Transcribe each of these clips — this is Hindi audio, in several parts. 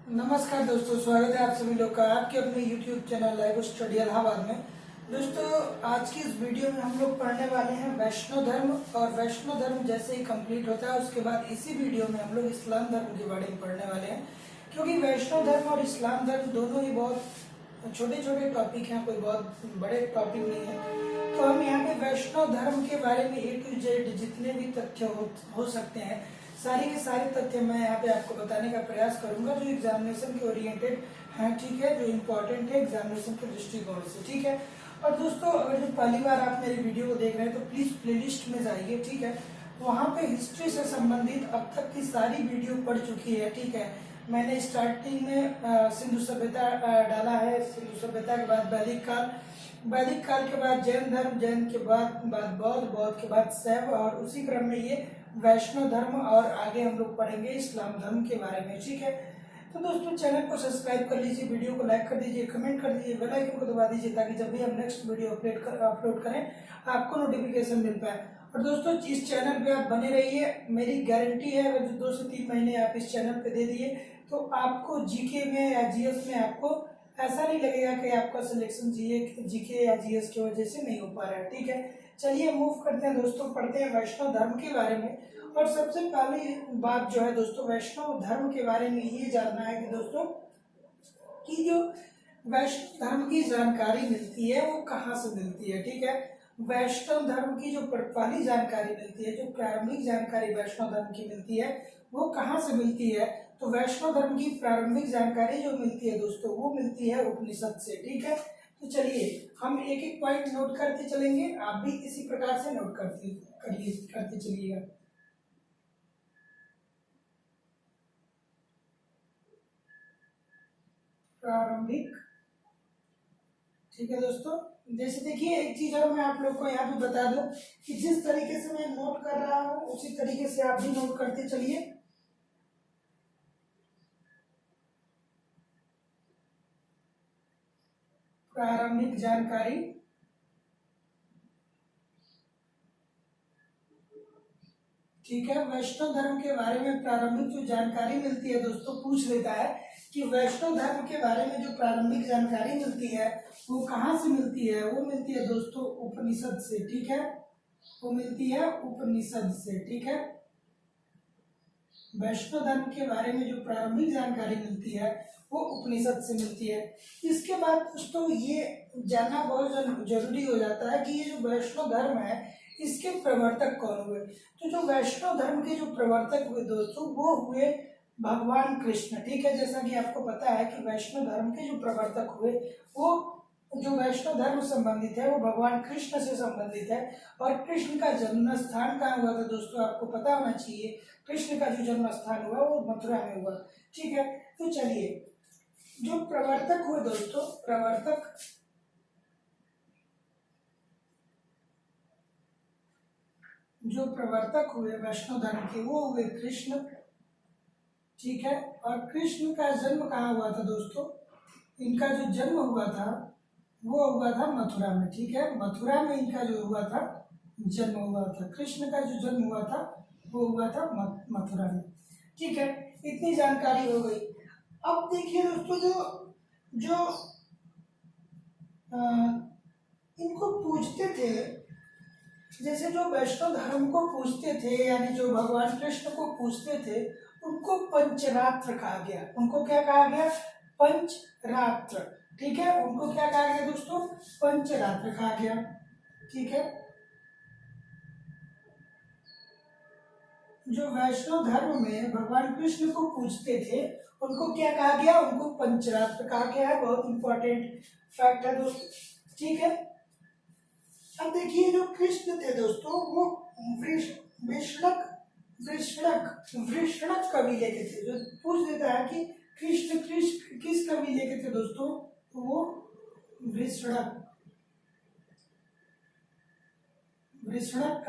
नमस्कार दोस्तों, स्वागत है आप सभी लोग का आपके अपने YouTube channel live study Allahabad में। दोस्तों, आज की इस वीडियो में हम लोग पढ़ने वाले हैं वैष्णव धर्म। और वैष्णव धर्म जैसे ही कंप्लीट होता है उसके बाद इसी वीडियो में हम लोग इस्लाम धर्म के बारे में पढ़ने वाले हैं, क्योंकि वैष्णव धर्म और इस्लाम धर्म दोनों ही बहुत छोटे छोटे टॉपिक हैं, कोई बहुत बड़े टॉपिक नहीं है। तो हम यहाँ पे वैष्णव धर्म के बारे में A to Z जितने भी तथ्य हो सकते हैं, सारे के सारे तथ्य मैं यहाँ पे आपको बताने का प्रयास करूंगा, जो एग्जामिनेशन के ओरिएंटेड हैं, ठीक है, जो इम्पोर्टेंट है एग्जामिनेशन के दृष्टिकोण से, ठीक है। और दोस्तों, अगर जो पहली बार आप मेरी वीडियो को देख रहे हैं तो प्लीज प्लेलिस्ट में जाइए, ठीक है। वहाँ पे हिस्ट्री से संबंधित अब तक की सारी वीडियो पढ़ चुकी है, ठीक है। मैंने स्टार्टिंग में सिंधु सभ्यता डाला है, सिंधु सभ्यता के बाद वैदिक काल के बाद जैन धर्म, जैन के बाद बौद्ध के बाद शैव, और उसी क्रम में ये वैष्णव धर्म, और आगे हम लोग पढ़ेंगे इस्लाम धर्म के बारे में, ठीक है। तो दोस्तों, चैनल को सब्सक्राइब कर लीजिए, वीडियो को लाइक कर दीजिए, कमेंट कर दीजिए, बेल आइकन को दबा दीजिए, ताकि जब भी हम नेक्स्ट वीडियो अपलोड करें आपको नोटिफिकेशन मिल पाए। और दोस्तों, इस चैनल पे आप बने रहिए, मेरी गारंटी है अगर 2 से 3 महीने आप इस चैनल पे दे दिए तो आपको जीके में या जीएस में आपको ऐसा नहीं लगेगा कि आपका सिलेक्शन जीके या जीएस की वजह से नहीं हो पा रहा है, ठीक है। चलिए मूव करते हैं दोस्तों, पढ़ते हैं वैष्णव धर्म के बारे में। और सबसे पहली बात जो है दोस्तों, वैष्णव धर्म के बारे में ये जानना है कि दोस्तों कि जो वैष्णव धर्म की जानकारी मिलती है वो कहाँ से मिलती है, ठीक है। वैष्णव धर्म की जो पहली जानकारी मिलती है, जो प्रारंभिक जानकारी वैष्णव धर्म की मिलती है, वो कहाँ से मिलती है। तो वैष्णव धर्म की प्रारंभिक जानकारी जो मिलती है दोस्तों, वो मिलती है उपनिषद से, ठीक है। तो चलिए हम एक एक पॉइंट नोट करते चलेंगे, आप भी इसी प्रकार से नोट करते चलिएगा। प्रारंभिक, ठीक है दोस्तों। जैसे देखिए, एक चीज और मैं आप लोग को यहाँ पे बता दूं कि जिस तरीके से मैं नोट कर रहा हूँ उसी तरीके से आप भी नोट करते चलिए। प्रारंभिक जानकारी, ठीक है। वैष्णव धर्म के बारे में प्रारंभिक जो जानकारी मिलती है दोस्तों, पूछ लेता है कि वैष्णव धर्म के बारे में जो प्रारंभिक जानकारी मिलती है वो कहाँ से मिलती है। वो मिलती है दोस्तों उपनिषद से, ठीक है। वो मिलती है उपनिषद से, ठीक है। वैष्णव धर्म के बारे में जो प्रारंभिक जानकारी मिलती है वो उपनिषद से मिलती है। इसके बाद दोस्तों ये जानना बहुत जरूरी हो जाता है कि ये जो वैष्णव धर्म है इसके प्रवर्तक कौन हुए। तो जो वैष्णव धर्म के जो प्रवर्तक हुए दोस्तों, वो हुए भगवान कृष्ण, ठीक है। जैसा कि आपको पता है कि वैष्णव धर्म के जो प्रवर्तक हुए, वो जो वैष्णव धर्म संबंधित है वो भगवान कृष्ण से संबंधित है। और कृष्ण का जन्म स्थान कहाँ हुआ था दोस्तों, आपको पता होना चाहिए। कृष्ण का जो जन्म स्थान हुआ वो मथुरा में हुआ, ठीक है। तो चलिए, जो प्रवर्तक हुए दोस्तों, प्रवर्तक हुए वैष्णव धर्म के, वो हुए कृष्ण, ठीक है। और कृष्ण का जन्म कहाँ हुआ था दोस्तों, इनका जो जन्म हुआ था वो हुआ था मथुरा में, ठीक है। मथुरा में इनका जो हुआ था जन्म हुआ था, कृष्ण का जो जन्म हुआ था वो हुआ था मथुरा में, ठीक है। इतनी जानकारी हो गई। अब देखिए दोस्तों, जो जो इनको पूछते थे, जैसे जो वैष्णव धर्म को पूछते थे, यानी जो भगवान कृष्ण को पूछते थे, उनको पंचरात्र कहा गया। उनको क्या कहा गया, पंचरात्र, ठीक है। उनको क्या कहा गया दोस्तों, पंचरात्र कहा गया, ठीक है। जो वैष्णव धर्म में भगवान कृष्ण को पूजते थे उनको क्या कहा गया, उनको पंचरात्र कहा गया है। बहुत इंपॉर्टेंट फैक्ट है दोस्तों, ठीक है। अब देखिए, जो कृष्ण थे दोस्तों, वो वृषणक कबीले के थे। जो पूछ देता है कि कृष्ण किस कबीले के थे दोस्तों, तो वो वृषणक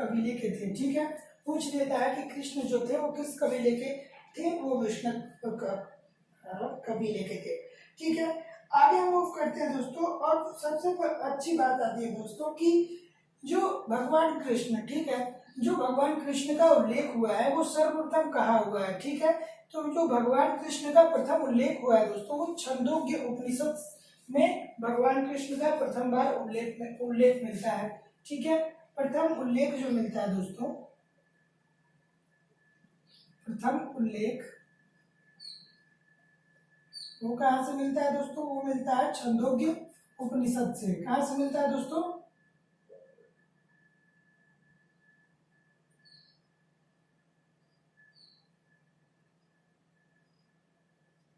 कबीले के थे, ठीक है। पूछ देता है कि कृष्ण जो थे वो किस कबीले के थे, वो वृषणक कबीले के थे, ठीक है। आगे हम मूव करते हैं दोस्तों। और सबसे अच्छी बात आती है दोस्तों कि जो भगवान कृष्ण, ठीक है, जो भगवान कृष्ण का उल्लेख हुआ है वो सर्वप्रथम कहाँ हुआ है, ठीक है। तो जो भगवान कृष्ण का प्रथम उल्लेख हुआ है दोस्तों वो छंदोग्य उपनिषद में भगवान कृष्ण का प्रथम बार उल्लेख मिलता है, ठीक है। प्रथम उल्लेख जो मिलता है दोस्तों, प्रथम उल्लेख वो कहाँ से मिलता है दोस्तों, वो मिलता है छंदोग्य उपनिषद से। कहाँ से मिलता है दोस्तों,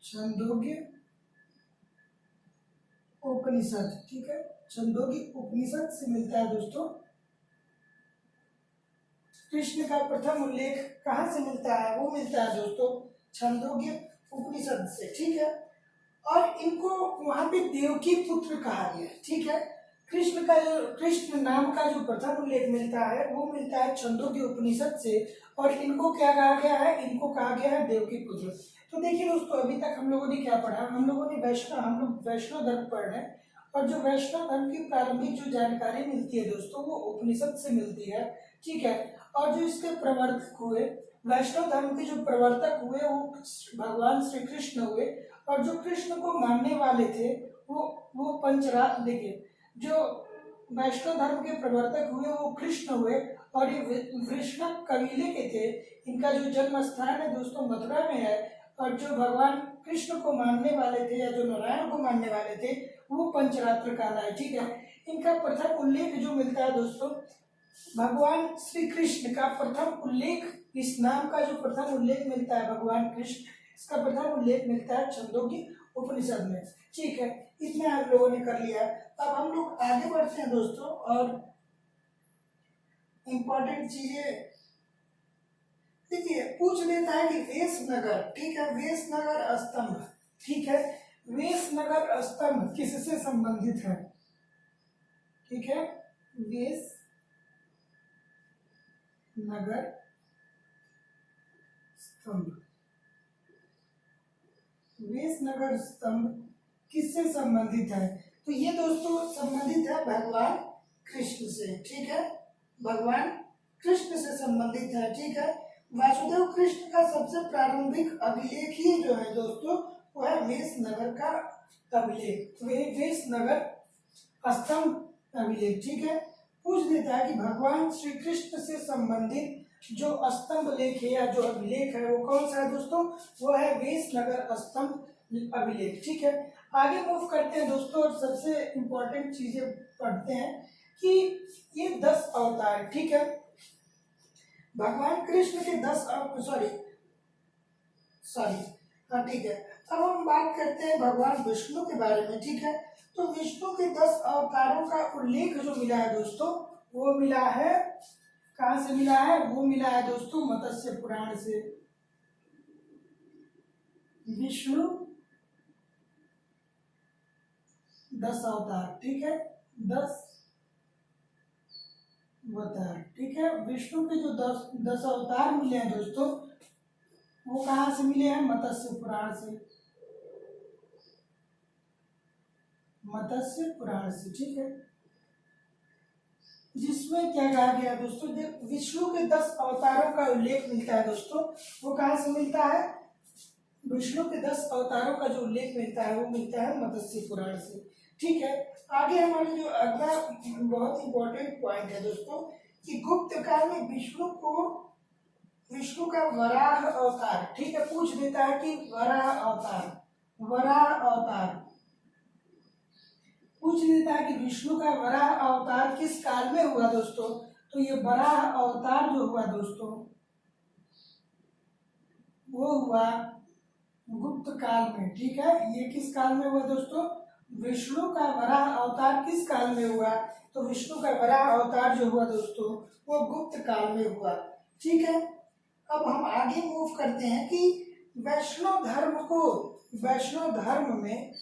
छंदोग्य उपनिषद, ठीक है। छंदोग्य उपनिषद से मिलता है दोस्तों। कृष्ण का प्रथम उल्लेख कहाँ से मिलता है, वो मिलता है दोस्तों छंदोग्य उपनिषद से, ठीक है। और इनको वहां पे देवकी पुत्र कहा गया, ठीक है। कृष्ण नाम का जो प्रथम उल्लेख मिलता है वो मिलता है छंदोग्य उपनिषद से, और इनको क्या कहा गया है, इनको कहा गया है देवकी पुत्र। तो देखिए दोस्तों, अभी तक हम लोगों ने क्या पढ़ा, हम लोग वैष्णव धर्म पढ़ रहे हैं, और जो वैष्णव धर्म की प्रारंभिक जो जानकारी मिलती है दोस्तों वो उपनिषद से मिलती है, ठीक है। और जो इसके प्रवर्तक हुए, वैष्णव धर्म के जो प्रवर्तक हुए वो भगवान श्री कृष्ण हुए, और जो कृष्ण को मानने वाले थे वो पंचरात्र, देखिए जो वैष्णव धर्म के प्रवर्तक हुए वो कृष्ण हुए, और ये वृषणक कबीले के थे। इनका जो जन्म स्थान है दोस्तों मथुरा में है, और जो भगवान कृष्ण को मानने वाले थे या जो नारायण को मानने वाले थे वो पंचरात्र कहलाए, ठीक है। इनका प्रथम उल्लेख जो मिलता है दोस्तों, भगवान श्री कृष्ण का प्रथम उल्लेख, इस नाम का जो प्रथम उल्लेख मिलता है भगवान कृष्ण, इसका प्रथम उल्लेख मिलता है छंदोग्य उपनिषद में, ठीक है। इतना आप लोगों ने कर लिया। अब हम लोग आगे बढ़ते हैं दोस्तों, और इम्पोर्टेंट चीजें देखिए पूछ लेता है कि वेशनगर, ठीक है, वेशनगर स्तंभ, ठीक है। वेशनगर स्तंभ किससे संबंधित है, ठीक है। वेश नगर स्तंभ, वेशनगर स्तंभ किससे संबंधित है, तो ये दोस्तों संबंधित है भगवान कृष्ण से, ठीक है। भगवान कृष्ण से संबंधित है, ठीक है। वासुदेव कृष्ण का सबसे प्रारंभिक अभिलेख ही जो है दोस्तों वो है वेशनगर का अभिलेख, वेशनगर स्तंभ अभिलेख, ठीक है। पूछ देता है कि भगवान श्री कृष्ण से संबंधित जो स्तंभ लेख है या जो अभिलेख है वो कौन सा है दोस्तों, वो है वेशनगर स्तंभ अभिलेख, ठीक है। आगे मूव करते हैं दोस्तों, और सबसे इम्पोर्टेंट चीजें पढ़ते हैं कि ये 10 अवतार, ठीक है। भगवान कृष्ण के 10 सॉरी हाँ ठीक है। अब हम बात करते हैं भगवान विष्णु के बारे में, ठीक है। तो विष्णु के 10 अवतारों का उल्लेख जो मिला है दोस्तों वो मिला है, कहाँ से मिला है, वो मिला है दोस्तों मत्स्य पुराण से। विष्णु 10 अवतार, ठीक है, 10 अवतार, ठीक है। विष्णु के जो 10 अवतार मिले हैं दोस्तों वो कहाँ से मिले हैं, मत्स्य पुराण से, मत्स्य पुराण से, ठीक है। जिसमें क्या कहा गया दोस्तों, विष्णु के 10 अवतारों का उल्लेख मिलता है दोस्तों, वो कहाँ से मिलता है, विष्णु के 10 अवतारों का जो उल्लेख मिलता है वो मिलता है मत्स्य पुराण से, ठीक है। आगे हमारे जो अगला बहुत इंपॉर्टेंट पॉइंट है दोस्तों कि गुप्त काल में विष्णु का वराह अवतार, ठीक है, पूछ देता है कि वराह अवतार पूछ देता है कि विष्णु का वराह अवतार किस काल में हुआ दोस्तों, तो ये वराह अवतार जो हुआ दोस्तों वो हुआ गुप्त काल में, ठीक है। ये किस काल में हुआ दोस्तों, विष्णु का वराह अवतार किस काल में हुआ, तो विष्णु का वराह अवतार जो हुआ दोस्तों वो गुप्त काल में हुआ, ठीक है। अब हम आगे मूव करते हैं कि वैष्णव धर्म में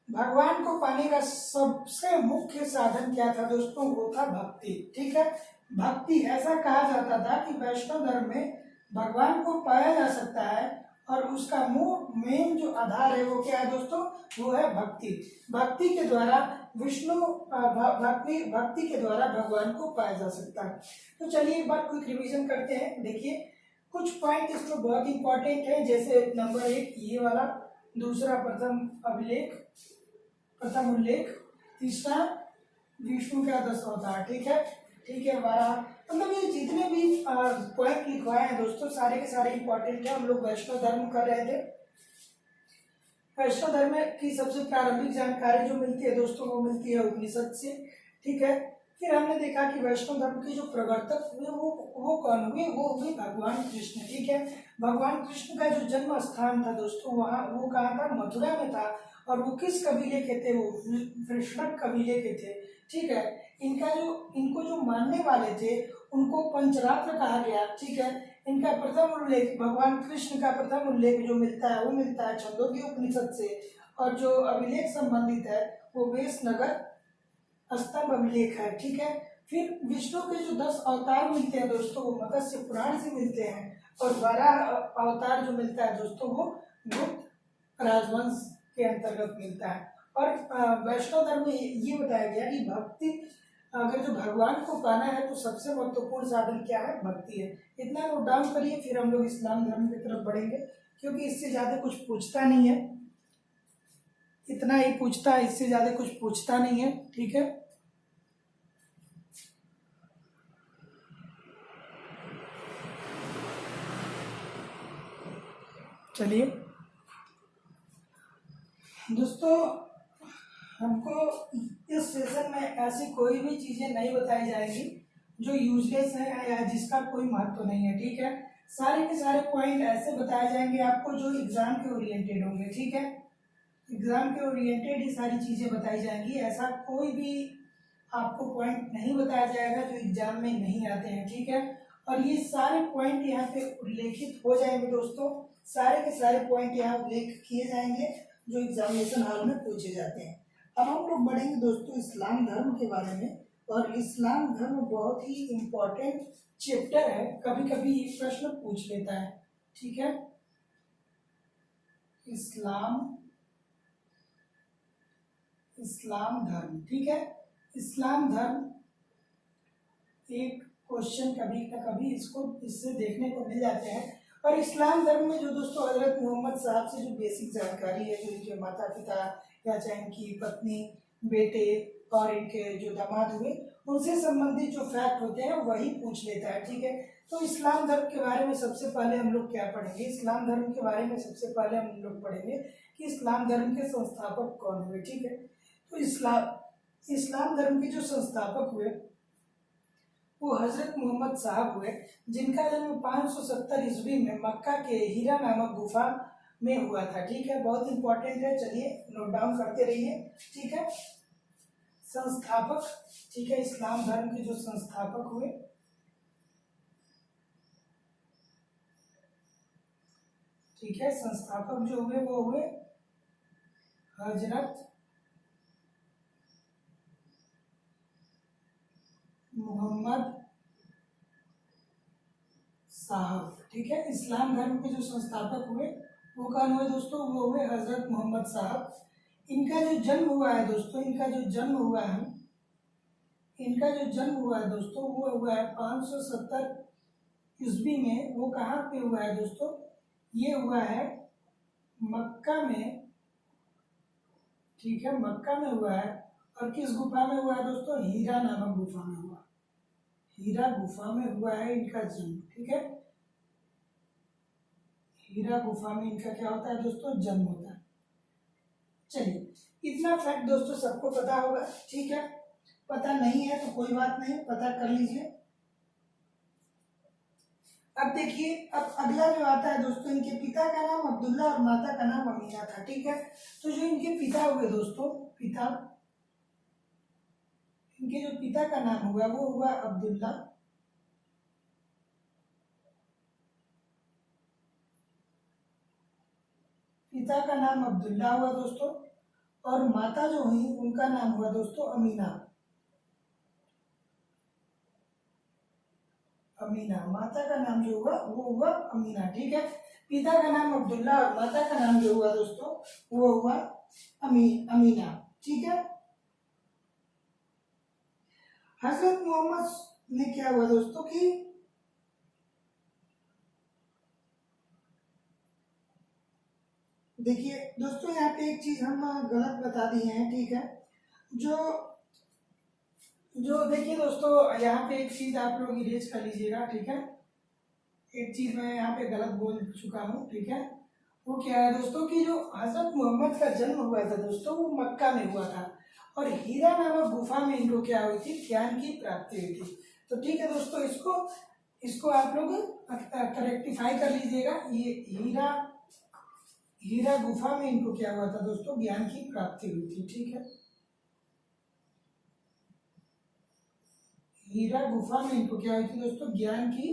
भगवान को पाने का सबसे मुख्य साधन क्या था दोस्तों, वो था भक्ति, ठीक है। भक्ति, ऐसा कहा जाता था कि वैष्णव धर्म में भगवान को पाया जा सकता है और उसका मेन जो आधार है वो क्या है दोस्तों, वो है भक्ति। भक्ति के द्वारा विष्णु भक्ति के द्वारा भगवान को पाया जा सकता है। तो चलिए एक बार क्विक रिवीजन करते हैं। देखिए कुछ पॉइंट इसमें बहुत इंपॉर्टेंट है, जैसे नंबर 1 ये वाला, दूसरा प्रथम उल्लेख, तीसरा विष्णु का 10 अवतार। ठीक है 12, मतलब ये जितने भी पॉइंट लिखवाए हैं दोस्तों सारे के सारे इंपॉर्टेंट है। हम लोग वैष्णव धर्म कर रहे थे। वैष्णव धर्म की सबसे प्रारंभिक जानकारी जो मिलती है दोस्तों वो मिलती है उपनिषद से। ठीक है, फिर हमने देखा कि वैष्णव धर्म के जो प्रवर्तक हुए वो कौन हुए, वो हुए भगवान कृष्ण। ठीक है, भगवान कृष्ण का जो जन्म स्थान था दोस्तों वो कहाँ था, मथुरा में था। और वो किस कबीले के थे, वो वृषणक कबीले के थे। ठीक है, इनको जो मानने वाले थे उनको पंचरात्र कहा गया। ठीक है, इनका प्रथम उल्लेख, भगवान कृष्ण का प्रथम उल्लेख जो मिलता है वो मिलता है छंदोग्य उपनिषद से। और जो अभिलेख संबंधित है वो वेशनगर स्तंभ अभिलेख है। ठीक है, फिर विष्णु के जो 10 अवतार मिलते हैं दोस्तों वो मत्स्य पुराण से मिलते हैं। और 12 अवतार जो मिलता है दोस्तों वो गुप्त राजवंश के अंतर्गत मिलता है। और वैष्णव धर्म में ये बताया गया कि भक्ति, अगर जो भगवान को पाना है तो सबसे महत्वपूर्ण साधन क्या है, भक्ति है। इतना नोट डाउन करिए, फिर हम लोग इस्लाम धर्म की तरफ बढ़ेंगे, क्योंकि इससे ज्यादा कुछ पूछता नहीं है, इतना ही पूछता है, इससे ज्यादा कुछ पूछता नहीं है। ठीक है, चलिए दोस्तों, हमको इस सेशन में ऐसी कोई भी चीजें नहीं बताई जाएंगी जो यूजलेस है या जिसका कोई महत्व नहीं है। ठीक है, सारे के सारे पॉइंट ऐसे बताए जाएंगे आपको जो एग्जाम के ओरिएंटेड होंगे। ठीक है, एग्जाम के ओरिएंटेड ही सारी चीजें बताई जाएंगी, ऐसा कोई भी आपको पॉइंट नहीं बताया जाएगा जो एग्जाम में नहीं आते हैं। ठीक है, और ये सारे पॉइंट यहाँ पे उल्लेखित हो जाएंगे दोस्तों, सारे के सारे पॉइंट यहाँ उल्लेख किए जाएंगे जो एग्जामिनेशन हॉल में पूछे जाते हैं। अब हम लोग बढ़ेंगे दोस्तों इस्लाम धर्म के बारे में। और इस्लाम धर्म बहुत ही इम्पोर्टेंट चैप्टर है, कभी कभी ये प्रश्न पूछ लेता है। ठीक है, इस्लाम धर्म। ठीक है, इस्लाम धर्म एक क्वेश्चन कभी ना कभी इससे देखने को मिल जाते हैं। और इस्लाम धर्म में जो दोस्तों हजरत मोहम्मद साहब से जो बेसिक जानकारी है, जो इनके माता पिता या चाहे इनकी पत्नी, बेटे और इनके जो दामाद हुए, उनसे संबंधित जो फैक्ट होते हैं वही पूछ लेता है। ठीक है, तो इस्लाम धर्म के बारे में सबसे पहले हम लोग क्या पढ़ेंगे, इस्लाम धर्म के बारे में सबसे पहले हम लोग पढ़ेंगे कि इस्लाम धर्म के संस्थापक कौन हुए। ठीक है, तो इस्लाम धर्म के जो संस्थापक हुए वो हजरत मोहम्मद साहब हुए, जिनका जन्म 570 ईस्वी में मक्का के हीरा नामक गुफा में हुआ था। ठीक है, बहुत इंपॉर्टेंट है, चलिए नोट डाउन करते रहिए। ठीक है, संस्थापक, ठीक है, इस्लाम धर्म के जो संस्थापक हुए, ठीक है, संस्थापक जो हुए वो हुए हजरत मोहम्मद साहब। ठीक है, इस्लाम धर्म के जो संस्थापक हुए वो कौन हुए दोस्तों, वो हुए हजरत मोहम्मद साहब। इनका जो जन्म हुआ है दोस्तों, इनका जो जन्म हुआ है दोस्तों वो हुआ है 570 ईस्वी में। वो कहाँ पे हुआ है दोस्तों, ये हुआ है मक्का में। ठीक है, मक्का में हुआ है। और किस गुफा में हुआ है दोस्तों, हीरा नामक गुफा में हुआ, हीरा गुफा में हुआ है इनका जन्म। ठीक है, हीरा गुफा में इनका क्या होता है दोस्तों, जन्म होता है। चलिए, इतना फैक्ट दोस्तों सबको पता होगा। ठीक है, पता नहीं है तो कोई बात नहीं, पता कर लीजिए। अब देखिए, अब अगला जो आता है दोस्तों, इनके पिता का नाम अब्दुल्ला और माता का नाम अमीना था। ठीक है, तो जो इनके पिता हुए दोस्तों, इनके जो पिता का नाम हुआ वो हुआ अब्दुल्ला, पिता का नाम अब्दुल्ला हुआ दोस्तों। और माता जो हुई उनका नाम हुआ दोस्तों अमीना, माता का नाम जो हुआ वो हुआ अमीना। ठीक है, पिता का नाम अब्दुल्ला और माता का नाम जो हुआ दोस्तों वो हुआ अमीना। ठीक है, हजरत मोहम्मद ने क्या हुआ दोस्तों कि देखिए दोस्तों, यहाँ पे एक चीज हम गलत बता दिए हैं, ठीक है। जो जो देखिए दोस्तों, यहाँ पे एक चीज आप लोग इरेज कर लीजिएगा, ठीक है। एक चीज मैं यहाँ पे गलत बोल चुका हूँ, ठीक है। वो क्या है दोस्तों कि जो हजरत मोहम्मद का जन्म हुआ था दोस्तों, वो मक्का में हुआ था, और हीरा नामक गुफा में इनको क्या हुई थी, ज्ञान की प्राप्ति हुई थी। तो ठीक है दोस्तों, इसको इसको आप लोग करेक्टिफाई कर लीजिएगा। ये हीरा गुफा में इनको क्या हुआ था दोस्तों, ज्ञान की प्राप्ति हुई थी, ठीक है। हीरा गुफा में इनको क्या हुई थी दोस्तों, ज्ञान की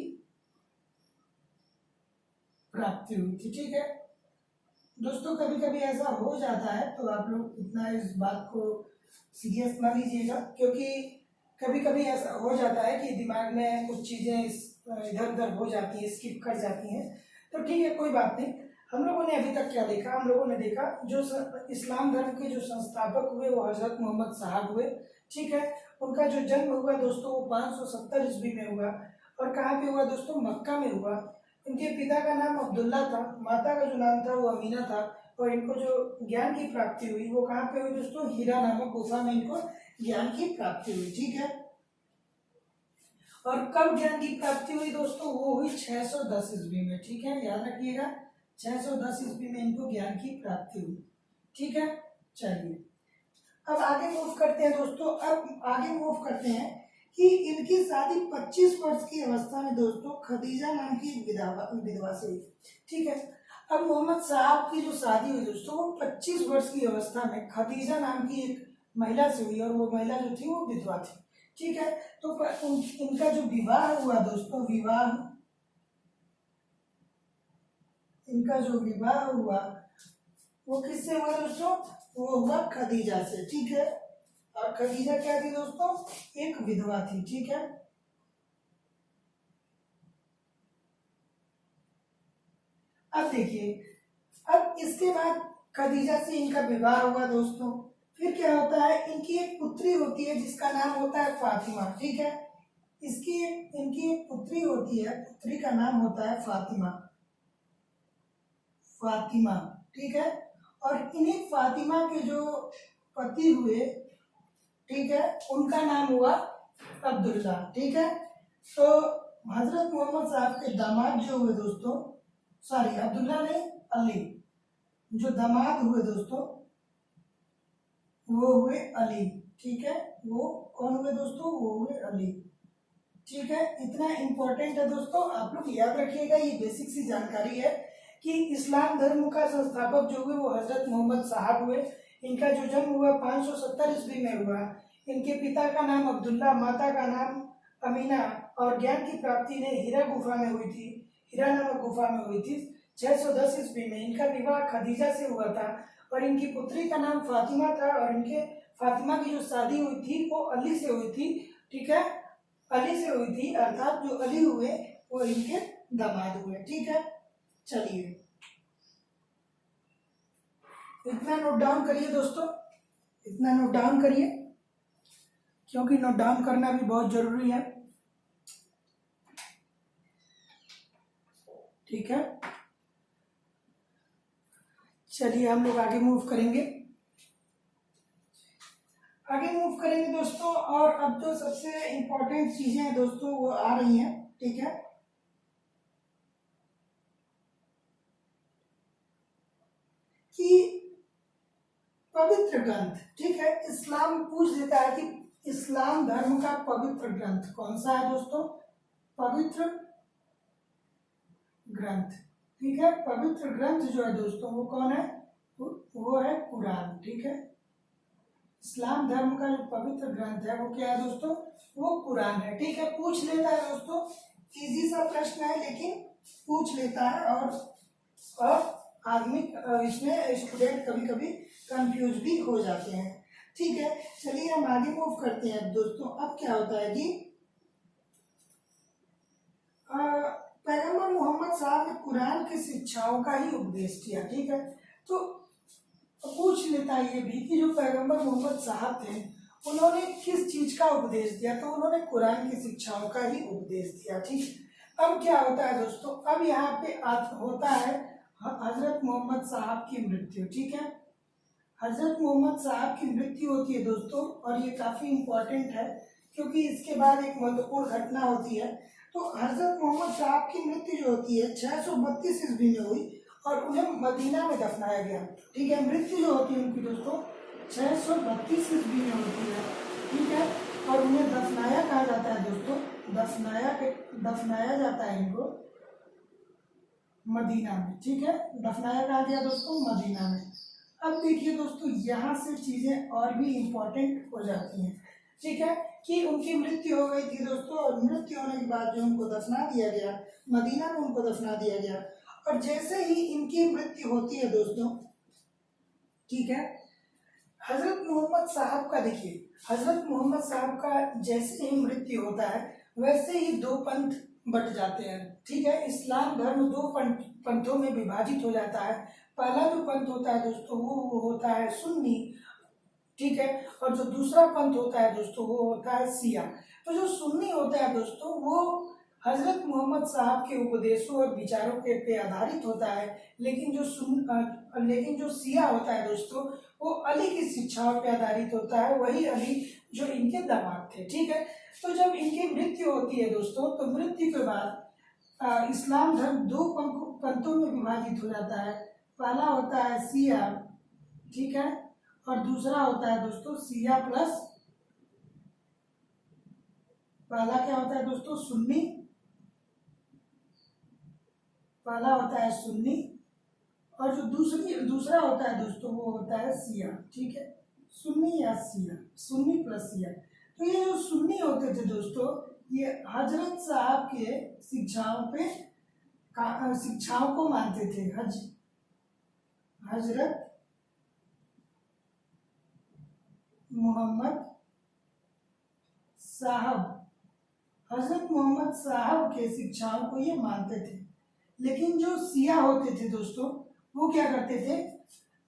प्राप्ति हुई थी, ठीक है दोस्तों। कभी कभी ऐसा हो जाता है, तो आप लोग इतना इस बात को सीरियस ना लीजिएगा, क्योंकि कभी कभी ऐसा हो जाता है कि दिमाग में कुछ चीजें इधर उधर हो जाती है, स्किप कर जाती हैं। तो ठीक है, कोई बात नहीं। हम लोगों ने अभी तक क्या देखा, हम लोगों ने देखा जो इस्लाम धर्म के जो संस्थापक हुए वो हजरत मोहम्मद साहब हुए, ठीक है। उनका जो जन्म हुआ दोस्तों वो 570 ईस्वी में हुआ, और कहाँ पे हुआ दोस्तों, मक्का में हुआ। इनके पिता का नाम अब्दुल्ला था, माता का जो नाम था वो अमीना था, और इनको जो ज्ञान की प्राप्ति हुई वो कहाँ पे हुई दोस्तों, हीरा नामक गुफा में इनको ज्ञान की प्राप्ति हुई, ठीक है। और कब ज्ञान की प्राप्ति हुई दोस्तों, वो हुई 610 ईस्वी में, ठीक है, याद रखिएगा। 610 ईस्वी में इनको ज्ञान की प्राप्ति हुई, ठीक है। चलिए अब आगे मूव करते हैं दोस्तों। अब आगे मूव करते हैं कि इनकी शादी 25 वर्ष की अवस्था में दोस्तों खदीजा नाम की एक विधवा से हुई, ठीक है। अब मोहम्मद साहब की जो शादी हुई दोस्तों, वो 25 वर्ष की अवस्था में खदीजा नाम की एक महिला से हुई, और वो महिला जो थी वो विधवा थी, ठीक है। तो इनका जो विवाह हुआ दोस्तों, इनका जो विवाह हुआ वो किससे हुआ दोस्तों, वो हुआ खदीजा से, ठीक है। और खदीजा क्या थी दोस्तों, एक विधवा थी, ठीक है। अब देखिए, अब इसके बाद खदीजा से इनका विवाह हुआ दोस्तों। फिर क्या होता है, इनकी एक पुत्री होती है जिसका नाम होता है फातिमा, ठीक है। इनकी एक पुत्री होती है, पुत्री का नाम होता है फातिमा, फातिमा, ठीक है। और इन्हीं फातिमा के जो पति हुए, ठीक है, उनका नाम हुआ अब्दुल्ला, ठीक है। तो हजरत मोहम्मद साहब के दामाद जो हुए दोस्तों, सॉरी अब्दुल्ला नहीं, अली, जो दामाद हुए दोस्तों वो हुए अली, ठीक है। वो कौन हुए दोस्तों, वो हुए अली, ठीक है। इतना इंपॉर्टेंट है दोस्तों, आप लोग याद रखिएगा। ये बेसिक सी जानकारी है कि इस्लाम धर्म का संस्थापक जो हुए वो हजरत मोहम्मद साहब हुए। इनका जो जन्म हुआ 570 ईस्वी में हुआ। इनके पिता का नाम अब्दुल्ला, माता का नाम अमीना, और ज्ञान की प्राप्ति ने हीरा गुफा में हुई थी, हीरा नामक गुफा में हुई थी 610 ईस्वी में। इनका विवाह खदीजा से हुआ था, और इनकी पुत्री का नाम फातिमा था, और इनके फातिमा की जो शादी हुई थी वो अली से हुई थी, ठीक है। अली से हुई थी, अर्थात जो अली हुए वो इनके दामाद हुए, ठीक है। चलिए इतना नोट डाउन करिए दोस्तों, इतना नोट डाउन करिए, क्योंकि नोट डाउन करना भी बहुत जरूरी है, ठीक है। चलिए हम लोग आगे मूव करेंगे, आगे मूव करेंगे दोस्तों। और अब जो सबसे इंपॉर्टेंट चीजें हैं दोस्तों वो आ रही हैं, ठीक है। कि पवित्र ग्रंथ, ठीक है, इस्लाम पूछ देता है कि इस्लाम धर्म का पवित्र ग्रंथ कौन सा है दोस्तों, पवित्र ग्रंथ, ठीक है। पवित्र ग्रंथ जो है दोस्तों वो कौन है, वो है कुरान, ठीक है। इस्लाम धर्म का जो पवित्र ग्रंथ है वो क्या है दोस्तों, वो कुरान है, ठीक है। पूछ लेता है दोस्तों, इजी सा प्रश्न है लेकिन पूछ लेता है, और आदमी इसमें स्टूडेंट कभी कभी कंफ्यूज भी हो जाते हैं, ठीक है। चलिए हम आगे मूव करते हैं दोस्तों। अब क्या होता है कि पैगंबर मोहम्मद साहब ने कुरान की शिक्षाओं का ही उपदेश किया, ठीक है। तो पूछ लेता है ये भी कि जो पैगंबर मोहम्मद साहब थे उन्होंने किस चीज का उपदेश दिया, तो उन्होंने कुरान की शिक्षाओं का ही उपदेश दिया। ठीक, अब क्या होता है दोस्तों, अब यहाँ पे होता है हजरत मोहम्मद साहब की मृत्यु। ठीक है, हजरत मोहम्मद साहब की मृत्यु होती है दोस्तों, और ये काफी इंपॉर्टेंट है क्योंकि इसके बाद एक महत्वपूर्ण घटना होती है। तो हजरत मोहम्मद साहब की मृत्यु जो होती है 632 ईस्वी में हुई और उन्हें मदीना में दफनाया गया। ठीक है, मृत्यु जो होती है उनकी दोस्तों 632 ईस्वी में होती है। ठीक है, और उन्हें दफनाया कहा जाता है दोस्तों, दफनाया जाता है इनको मदीना में। ठीक है, दफनाया कहा गया दोस्तों मदीना में। अब देखिए दोस्तों, यहाँ से चीजें और भी इम्पोर्टेंट हो जाती हैं। ठीक है, कि उनकी मृत्यु हो गई थी दोस्तों, और मृत्यु होने के बाद जो उनको दफना दिया गया, मदीना में उनको दफना दिया गया। और जैसे ही इनकी मृत्यु होती है दोस्तों, ठीक है, हजरत मोहम्मद साहब का देखिए, हजरत मोहम्मद साहब का जैसे ही मृत्यु होता है वैसे ही दो पंथ बट जाते हैं। ठीक है, इस्लाम धर्म दो पंथों में विभाजित हो जाता है। पहला जो पंथ होता है दोस्तों वो होता है सुन्नी। ठीक है, और जो दूसरा पंथ होता है दोस्तों वो होता है शिया। तो जो सुन्नी होता है दोस्तों वो हजरत मोहम्मद साहब के उपदेशों और विचारों पे आधारित होता है, लेकिन जो शिया होता है दोस्तों वो अली की शिक्षाओं पे आधारित होता है, वही अली जो इनके दामाद थे। ठीक है, तो जब इनकी मृत्यु होती है दोस्तों, तो मृत्यु के बाद इस्लाम धर्म दो पंथों में विभाजित हो जाता है। पहला होता है शिया, ठीक है, और दूसरा होता है दोस्तों शिया प्लस, पहला क्या होता है दोस्तों सुन्नी, पहला होता है सुन्नी, और जो दूसरा होता है दोस्तों वो होता है शिया। ठीक है, सुन्नी या शिया, सुन्नी प्लस शिया। तो ये जो सुन्नी होते थे दोस्तों ये हजरत साहब के शिक्षाओं को मानते थे। हजरत मोहम्मद साहब के शिक्षाओं को ये मानते थे। लेकिन जो शिया होते थे दोस्तों वो क्या करते थे,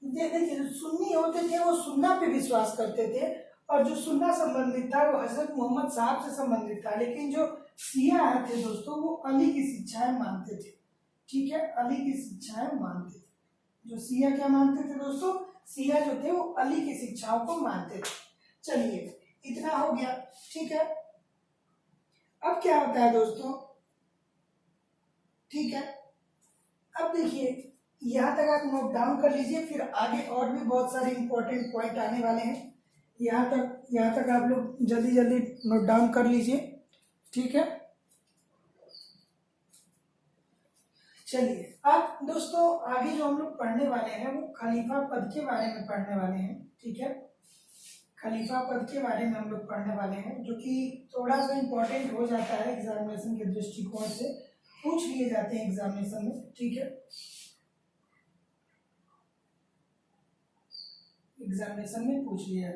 देखिए जो सुन्नी होते थे वो सुन्ना पे विश्वास करते थे, और जो सुन्ना संबंधित था वो हजरत मोहम्मद साहब से संबंधित था। लेकिन जो शिया थे दोस्तों वो अली की शिक्षाएं मानते थे। ठीक है, अली की शिक्षाएं मानते थे। जो शिया क्या मानते थे दोस्तों, शिया जो थे वो अली की शिक्षाओं को मानते थे। चलिए इतना हो गया। ठीक है, अब क्या होता है दोस्तों, ठीक है, अब देखिए यहाँ तक आप नोट डाउन कर लीजिए, फिर आगे और भी बहुत सारे इंपॉर्टेंट पॉइंट आने वाले हैं। यहाँ तक आप लोग जल्दी जल्दी नोट डाउन कर लीजिए। ठीक है, चलिए अब दोस्तों आगे जो हम लोग पढ़ने वाले हैं वो खलीफा पद के बारे में पढ़ने वाले हैं। ठीक है, खलीफा पद के बारे में हम लोग पढ़ने वाले हैं, जो कि थोड़ा सा इम्पोर्टेंट हो जाता है एग्जामिनेशन के दृष्टिकोण से, पूछ लिए जाते हैं एग्जामिनेशन में। ठीक है, एग्जामिनेशन में पूछ लिया।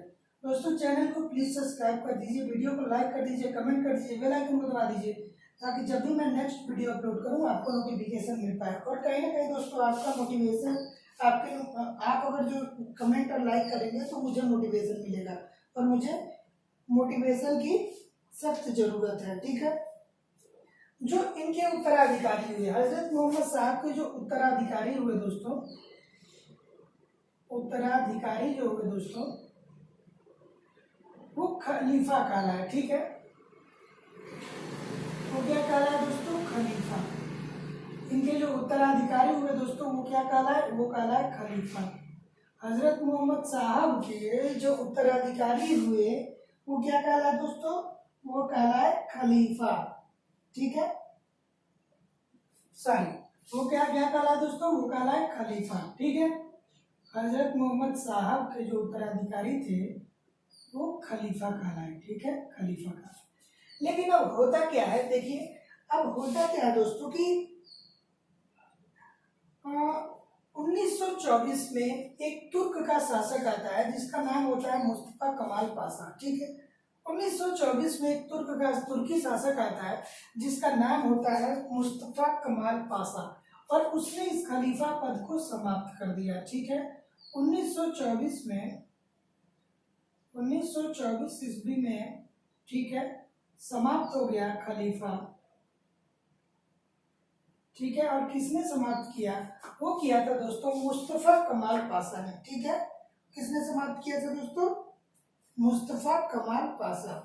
दोस्तों चैनल को प्लीज सब्सक्राइब कर दीजिए, वीडियो को लाइक कर दीजिए, कमेंट कर दीजिए, बेल आइकन को दबा दीजिए, ताकि जब भी मैं नेक्स्ट वीडियो अपलोड करूं आपको नोटिफिकेशन मिल पाए। और कहीं ना कहीं दोस्तों आपका मोटिवेशन, आप अगर जो कमेंट और लाइक करेंगे तो मुझे मोटिवेशन मिलेगा, और मुझे मोटिवेशन की सख्त जरूरत है। ठीक है, जो इनके उत्तराधिकारी हुए, हजरत मोहम्मद साहब के जो उत्तराधिकारी हुए दोस्तों, उत्तराधिकारी जो हुए दोस्तों वो खलीफा कहलाए। ठीक है, वो क्या कहलाए दोस्तों, खलीफा। इनके जो उत्तराधिकारी हुए दोस्तों वो क्या कहलाए, वो कहलाए खलीफा। हजरत मोहम्मद साहब के जो उत्तराधिकारी हुए वो क्या कहलाए दोस्तों, वो कहलाए खलीफा। ठीक है, सॉरी, वो क्या कहलाए दोस्तों, वो कहलाए खलीफा। ठीक है, हजरत मोहम्मद साहब के जो उत्तराधिकारी थे वो खलीफा कहलाए। ठीक है, खलीफा कहलाए। लेकिन अब होता क्या है, देखिए अब होता क्या है दोस्तों कि 1924 में एक तुर्क का शासक आता है जिसका नाम होता है मुस्तफा कमाल पाशा। ठीक है, 1924 में एक तुर्की शासक आता है जिसका नाम होता है मुस्तफा कमाल पाशा, और उसने इस खलीफा पद को समाप्त कर दिया। ठीक है, 1924 में 1924 ईस्वी में, ठीक है, समाप्त हो गया खलीफा, ठीक है। और किसने समाप्त किया? वो किया था दोस्तों मुस्तफा कमाल पाशा ने, ठीक है। किसने समाप्त किया था दोस्तों? मुस्तफा कमाल पाशा।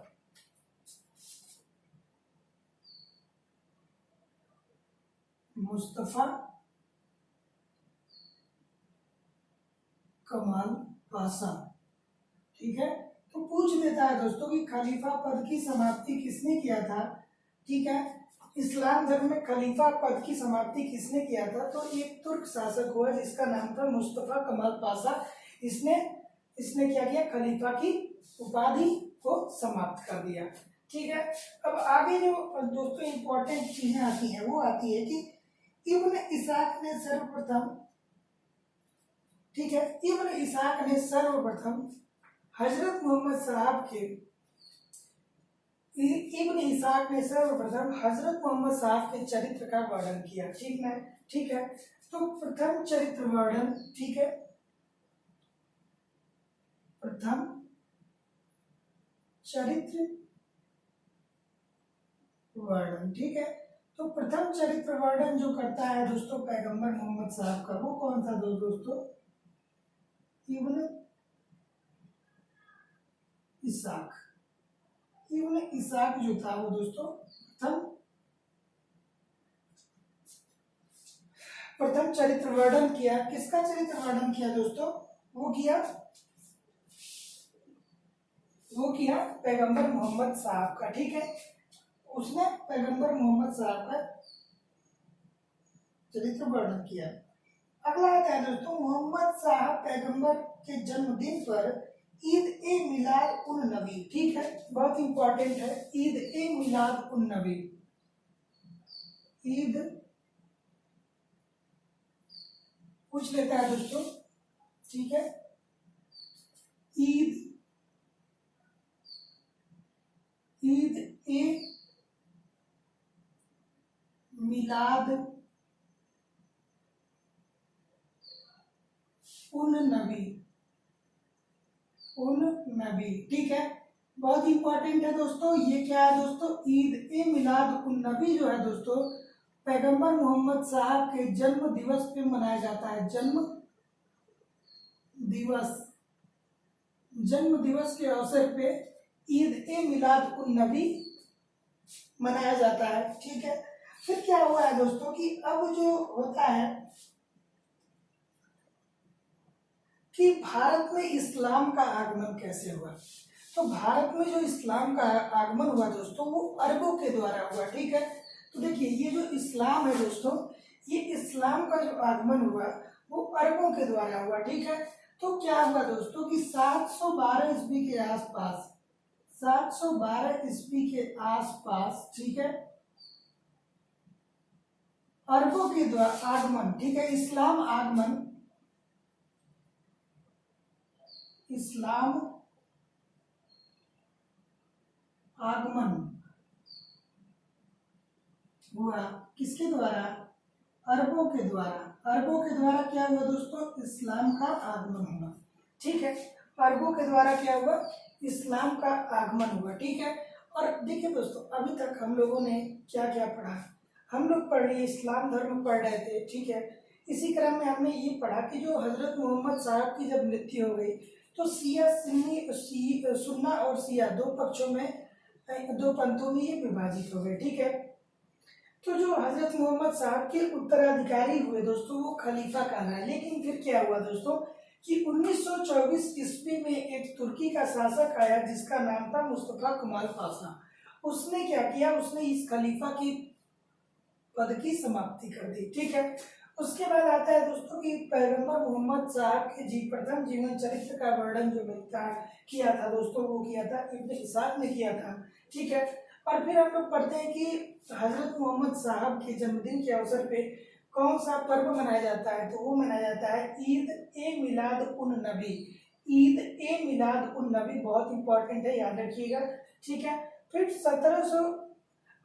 मुस्तफा कमाल पाशा, ठीक है। तो पूछ देता है दोस्तों कि खलीफा पद की समाप्ति किसने किया था, ठीक है। इस्लाम धर्म में खलीफा पद की समाप्ति किसने किया था? तो एक तुर्क शासक हुआ जिसका नाम था मुस्तफा कमाल पाशा। इसने इसने क्या किया? खलीफा की उपाधि को समाप्त कर दिया, ठीक है। अब आगे जो दोस्तों इंपॉर्टेंट चीजें आती हैं वो आती है कि इब्न इसाक ने सर्वप्रथम, ठीक है, इब्न इसाक ने सर्वप्रथम हजरत मोहम्मद साहब के, इब्न इसाक ने सर्वप्रथम हजरत मोहम्मद साहब के चरित्र का वर्णन किया, ठीक है, ठीक है। तो प्रथम चरित्र वर्णन, ठीक है, प्रथम चरित्र वर्णन, ठीक है। तो प्रथम चरित्र वर्णन जो करता है दोस्तों पैगंबर मोहम्मद साहब का, वो कौन था दोस्तों? इब्न इसाक। इब्न इसाक जो था वो दोस्तों प्रथम चरित्र वर्णन किया। किसका चरित्र वर्णन किया दोस्तों? वो किया पैगंबर मोहम्मद साहब का, ठीक है। उसने पैगंबर मोहम्मद साहब का चरित्र वर्णन किया। अगला आता है दोस्तों मोहम्मद साहब पैगंबर के जन्मदिन पर ईद ए मिलाद उन नबी, ठीक है, बहुत इंपॉर्टेंट है। ईद ए मिलाद उन नबी, ईद पूछ लेता है दोस्तों, ठीक है। ईद ए मिलाद उन नबी, ठीक है, बहुत इंपॉर्टेंट है दोस्तों। ये क्या है दोस्तों? ईद ए मिलाद उन नबी जो है दोस्तों पैगंबर मोहम्मद साहब के जन्म दिवस पे मनाया जाता है। जन्म दिवस के अवसर पे ईद ए मिलाद उन नबी मनाया जाता है, ठीक है। फिर क्या हुआ है दोस्तों कि अब जो होता है कि भारत में इस्लाम का आगमन कैसे हुआ। तो भारत में जो इस्लाम का आगमन हुआ दोस्तों वो अरबों के द्वारा हुआ, ठीक है। तो देखिए ये जो इस्लाम है दोस्तों, ये इस्लाम का जो आगमन हुआ वो अरबों के द्वारा हुआ, ठीक है। तो क्या हुआ दोस्तों कि 712 ईस्वी के आसपास, 712 ईस्वी के आसपास, ठीक है, अरबों के द्वारा आगमन, ठीक है, इस्लाम आगमन हुआ। किसके द्वारा? अरबों के द्वारा। अरबों के द्वारा क्या हुआ दोस्तों? इस्लाम का आगमन हुआ, ठीक है। अरबों के द्वारा क्या हुआ? इस्लाम का आगमन हुआ, ठीक है। और देखिए दोस्तों अभी तक हम लोगों ने क्या क्या पढ़ा? हम लोग पढ़ लिए इस्लाम धर्म पढ़ रहे थे, ठीक है। इसी क्रम में हमने ये पढ़ा कि जो हजरत मोहम्मद साहब की जब मृत्यु हो गई तो सुन्ना और शिया दो पक्षों में, दो पंथों में ये विभाजित हो गए, ठीक है। तो जो हजरत मोहम्मद साहब के उत्तराधिकारी हुए दोस्तों वो खलीफा कहलाए। लेकिन फिर क्या हुआ दोस्तों कि 1924 ईस्वी में एक तुर्की का शासक आया जिसका नाम था मुस्तफा कमाल पाशा। उसने क्या किया? उसने इस खलीफा की पद की समाप्ति कर दी, ठीक है। उसके बाद आता है दोस्तों कि पैगंबर मोहम्मद साहब के प्रथम जीवन चरित्र का वर्णन जो किया था दोस्तों वो किया था इब्न इसाक ने किया था, ठीक है। और फिर हम लोग पढ़ते हैं कि हजरत मोहम्मद साहब के जन्मदिन के अवसर पे कौन सा पर्व मनाया जाता है? तो वो मनाया जाता है ईद ए मिलाद उन नबी। ईद ए मिलाद उन नबी बहुत इंपॉर्टेंट है, याद रखिएगा, ठीक है। फिर 1700,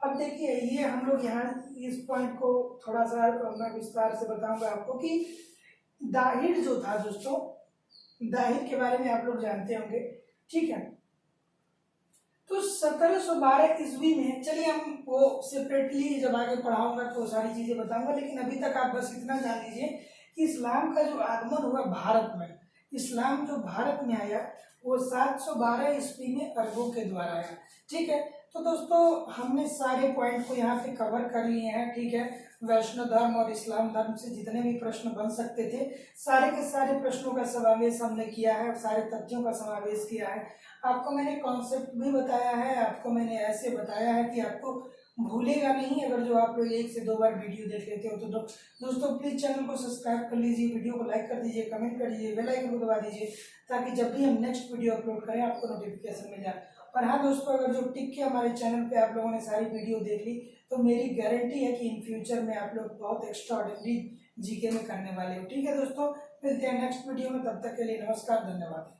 अब देखिए ये हम लोग यहाँ इस पॉइंट को थोड़ा सा मैं विस्तार से बताऊंगा आपको कि दाहिर जो था दोस्तों, दाहिर के बारे में आप लोग जानते होंगे। ठीक है। तो 1712 ईस्वी में, चलिए हम वो सेपरेटली जब आगे पढ़ाऊंगा तो सारी चीजें बताऊंगा, लेकिन अभी तक आप बस इतना जान लीजिए कि इस्लाम का जो आगमन हुआ भारत में, इस्लाम जो भारत में आया वो 712 ईस्वी में अरबों के द्वारा आया। ठीक है, तो दोस्तों हमने सारे पॉइंट को यहाँ पे कवर कर लिए हैं। ठीक है, वैष्णव धर्म और इस्लाम धर्म से जितने भी प्रश्न बन सकते थे सारे के सारे प्रश्नों का समावेश हमने किया है, सारे तथ्यों का समावेश किया है। आपको मैंने कॉन्सेप्ट भी बताया है, आपको मैंने ऐसे बताया है कि आपको भूलेगा नहीं अगर जो आप लोग 1 से 2 बार वीडियो देख लेते हो। तो दोस्तों प्लीज चैनल को सब्सक्राइब कर लीजिए, वीडियो को लाइक कर दीजिए, कमेंट कर दीजिए, बेल आइकन को दबा दीजिए ताकि जब भी हम नेक्स्ट वीडियो अपलोड करें आपको नोटिफिकेशन मिल जाए। और हाँ दोस्तों, अगर जो टिक के हमारे चैनल पे आप लोगों ने सारी वीडियो देख ली तो मेरी गारंटी है कि इन फ्यूचर में आप लोग बहुत एक्स्ट्रा ऑर्डिनरी जीके में करने वाले हो। ठीक है दोस्तों, मिलते हैं नेक्स्ट वीडियो में, तब तक के लिए नमस्कार, धन्यवाद।